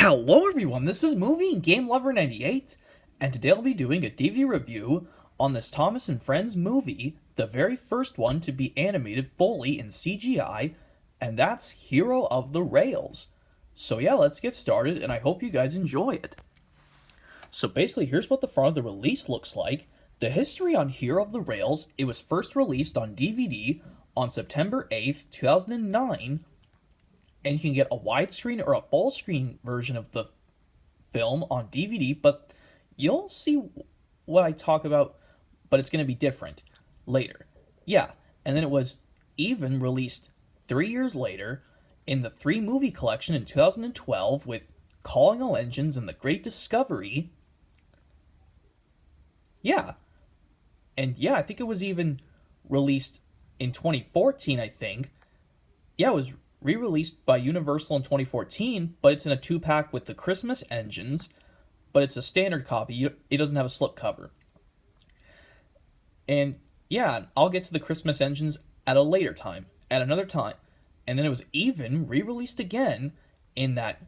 Hello everyone, this is Movie and Game Lover 98, and today I'll be doing a DVD review on this Thomas and Friends movie, the very first one to be animated fully in CGI, and that's Hero of the Rails. So yeah, let's get started, and I hope you guys enjoy it. So basically, here's what the front of the release looks like. The history on Hero of the Rails, it was first released on DVD on September 8th, 2009, and you can get a widescreen or a full screen version of the film on DVD, but you'll see what I talk about, but it's going to be different later. Yeah, and then it was even released 3 years later in the 3-movie collection in 2012 with Calling All Engines and The Great Discovery. Yeah, and yeah, I think it was even released in 2014, I think. Yeah, it was re-released by Universal in 2014, but it's in a 2-pack with the Christmas Engines, but it's a standard copy. It doesn't have a slipcover. And yeah, I'll get to the Christmas Engines at a later time, at another time. And then it was even re-released again in that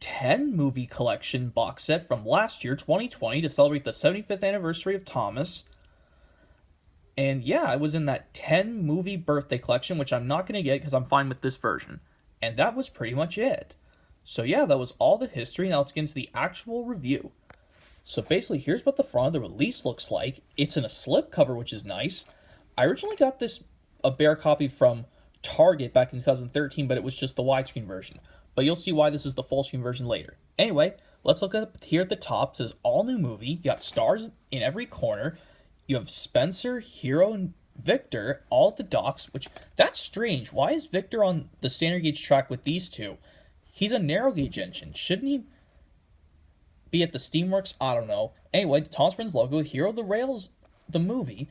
10-movie collection box set from last year, 2020, to celebrate the 75th anniversary of Thomas. And yeah, I was in that 10-movie birthday collection, which I'm not going to get because I'm fine with this version. And that was pretty much it. So yeah, that was all the history. Now let's get into the actual review. So basically, here's what the front of the release looks like. It's in a slipcover, which is nice. I originally got a bare copy from Target back in 2013, but it was just the widescreen version. But you'll see why this is the full screen version later. Anyway, let's look up here at the top. It says all new movie. You got stars in every corner. You have Spencer, Hero, and Victor all at the docks, which, that's strange. Why is Victor on the standard gauge track with these two? He's a narrow gauge engine. Shouldn't he be at the Steamworks? I don't know. Anyway, the Thomas Friends logo, Hero of the Rails, the movie,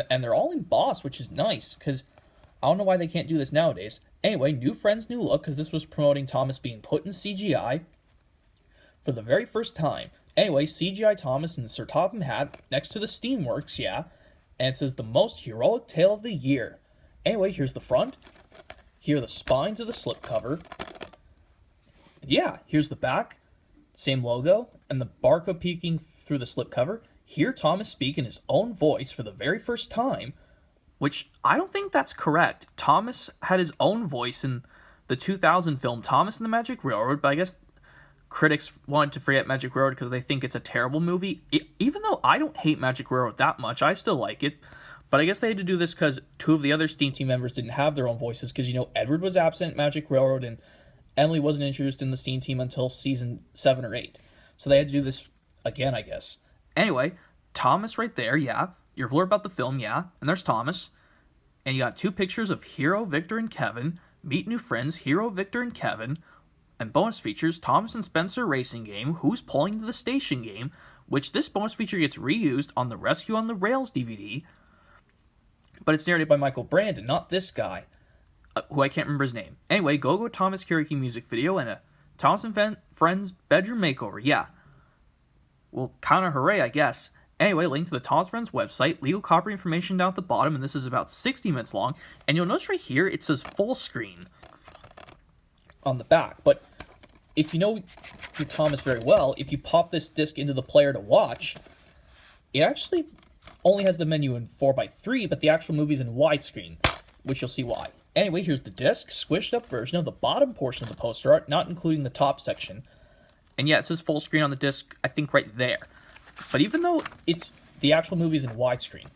and they're all embossed, which is nice, because I don't know why they can't do this nowadays. Anyway, new friends, new look, because this was promoting Thomas being put in CGI for the very first time. Anyway, CGI Thomas in the Sir Topham hat next to the Steamworks, yeah. And it says the most heroic tale of the year. Anyway, here's the front. Here are the spines of the slipcover. Yeah, here's the back. Same logo. And the barcode peeking through the slipcover. Hear Thomas speak in his own voice for the very first time. Which, I don't think that's correct. Thomas had his own voice in the 2000 film Thomas and the Magic Railroad, but I guess critics wanted to forget Magic Railroad because they think it's a terrible movie. Even though I don't hate Magic Railroad that much, I still like it. But I guess they had to do this because 2 of the other Steam Team members didn't have their own voices because, Edward was absent in Magic Railroad and Emily wasn't introduced in the Steam Team until season 7 or 8. So they had to do this again, I guess. Anyway, Thomas right there, yeah. You're blurred about the film, yeah. And there's Thomas. And you got 2 pictures of Hero, Victor, and Kevin. Meet new friends, Hero, Victor, and Kevin. And bonus features, Thomas and Spencer Racing Game, Who's Pulling to the Station Game, which this bonus feature gets reused on the Rescue on the Rails DVD, but it's narrated by Michael Brandon, not this guy, who I can't remember his name. Anyway, Go Thomas karaoke music video and a Thomas and Friends bedroom makeover, yeah. Well, kinda hooray, I guess. Anyway, link to the Thomas Friends website, legal copyright information down at the bottom, and this is about 60 minutes long, and you'll notice right here, it says full screen on the back, but if you know your Thomas very well, if you pop this disc into the player to watch, it actually only has the menu in 4:3, but the actual movie's in widescreen, which you'll see why. Anyway, here's the disc, squished up version of the bottom portion of the poster art, not including the top section. And yeah, it says full screen on the disc, I think right there. But even though the actual movie's in widescreen,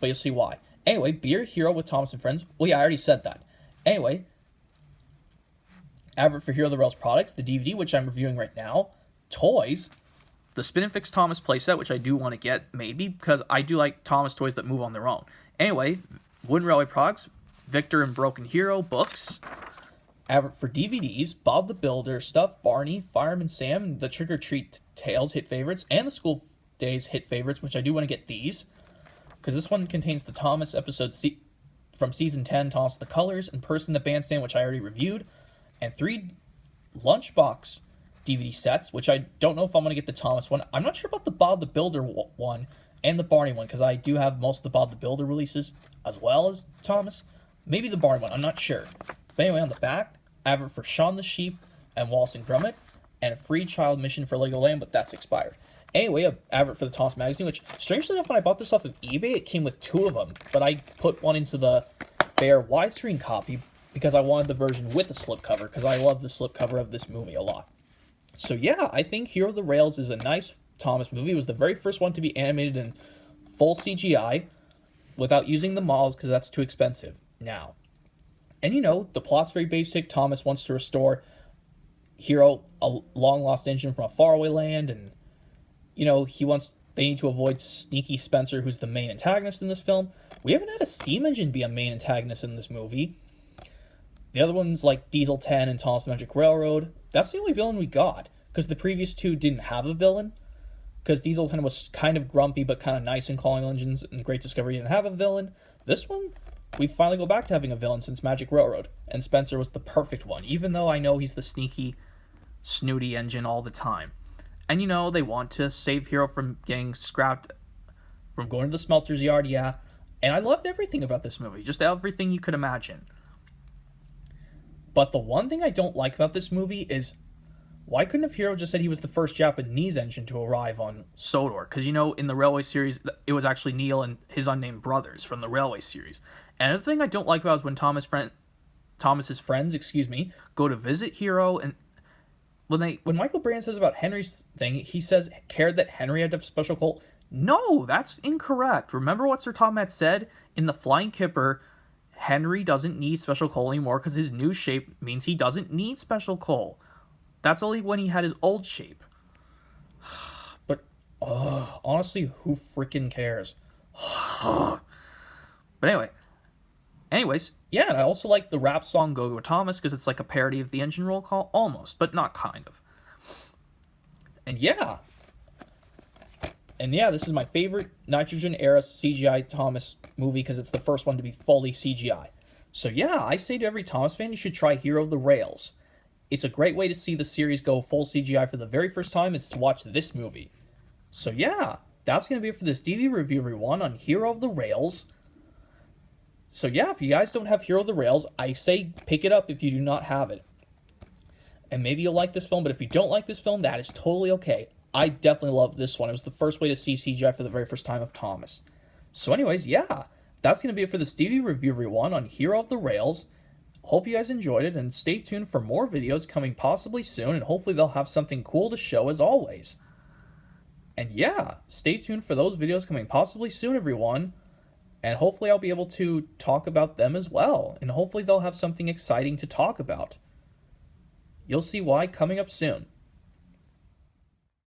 but you'll see why. Anyway, Beer Hero with Thomas and Friends. Well, yeah, I already said that. Anyway, advert for Hero of the Rails products, the DVD, which I'm reviewing right now, toys, the Spin and Fix Thomas playset, which I do want to get, maybe, because I do like Thomas toys that move on their own. Anyway, Wooden Railway products, Victor and Broken Hero books, advert for DVDs, Bob the Builder stuff, Barney, Fireman Sam, the Trick or Treat Tales hit favorites, and the School Days hit favorites, which I do want to get these, because this one contains the Thomas episode from season 10, Thomas the Colors, and Person the Bandstand, which I already reviewed, and 3 Lunchbox DVD sets, which I don't know if I'm going to get the Thomas one. I'm not sure about the Bob the Builder one and the Barney one, because I do have most of the Bob the Builder releases, as well as Thomas. Maybe the Barney one, I'm not sure. But anyway, on the back, advert for Shaun the Sheep and Wallace and Gromit, and a free child mission for Legoland, but that's expired. Anyway, a advert for the Thomas magazine, which, strangely enough, when I bought this off of eBay, it came with 2 of them, but I put one into the bare widescreen copy because I wanted the version with the slipcover, because I love the slipcover of this movie a lot. So yeah, I think Hero of the Rails is a nice Thomas movie. It was the very first one to be animated in full CGI without using the models because that's too expensive now. And the plot's very basic. Thomas wants to restore Hero, a long-lost engine from a faraway land, and they need to avoid sneaky Spencer, who's the main antagonist in this film. We haven't had a steam engine be a main antagonist in this movie. The other ones, like Diesel 10 and Thomas Magic Railroad, that's the only villain we got, because the previous 2 didn't have a villain, because Diesel 10 was kind of grumpy but kind of nice in calling engines, and Great Discovery didn't have a villain. This one, we finally go back to having a villain since Magic Railroad, and Spencer was the perfect one, even though I know he's the sneaky, snooty engine all the time. And they want to save Hero from getting scrapped, from going to the smelter's yard, yeah. And I loved everything about this movie, just everything you could imagine. But the one thing I don't like about this movie is, why couldn't have Hero just said he was the first Japanese engine to arrive on Sodor? Because, in the Railway series, it was actually Neil and his unnamed brothers from the Railway series. And another thing I don't like about is when Thomas's friends, go to visit Hero, and when Michael Brand says about Henry's thing, he says, cared that Henry had to have special coal. No, that's incorrect. Remember what Sir Tom had said in the Flying Kipper? Henry doesn't need special coal anymore because his new shape means he doesn't need special coal. That's only when he had his old shape. But, honestly, who freaking cares? But anyways, yeah, and I also like the rap song Go Go Thomas because it's like a parody of the Engine Roll Call, almost, but not kind of. And yeah, this is my favorite Nitrogen-era CGI Thomas movie because it's the first one to be fully CGI. So yeah, I say to every Thomas fan, you should try Hero of the Rails. It's a great way to see the series go full CGI for the very first time. It's to watch this movie. So yeah, that's going to be it for this DVD review, everyone, on Hero of the Rails. So yeah, if you guys don't have Hero of the Rails, I say pick it up if you do not have it. And maybe you'll like this film, but if you don't like this film, that is totally okay. I definitely love this one. It was the first way to see CGI for the very first time of Thomas. So anyways, yeah, that's going to be it for this DVD review, everyone, on Hero of the Rails. Hope you guys enjoyed it, and stay tuned for more videos coming possibly soon, and hopefully they'll have something cool to show as always. And yeah, stay tuned for those videos coming possibly soon, everyone. And hopefully I'll be able to talk about them as well, and hopefully they'll have something exciting to talk about. You'll see why coming up soon.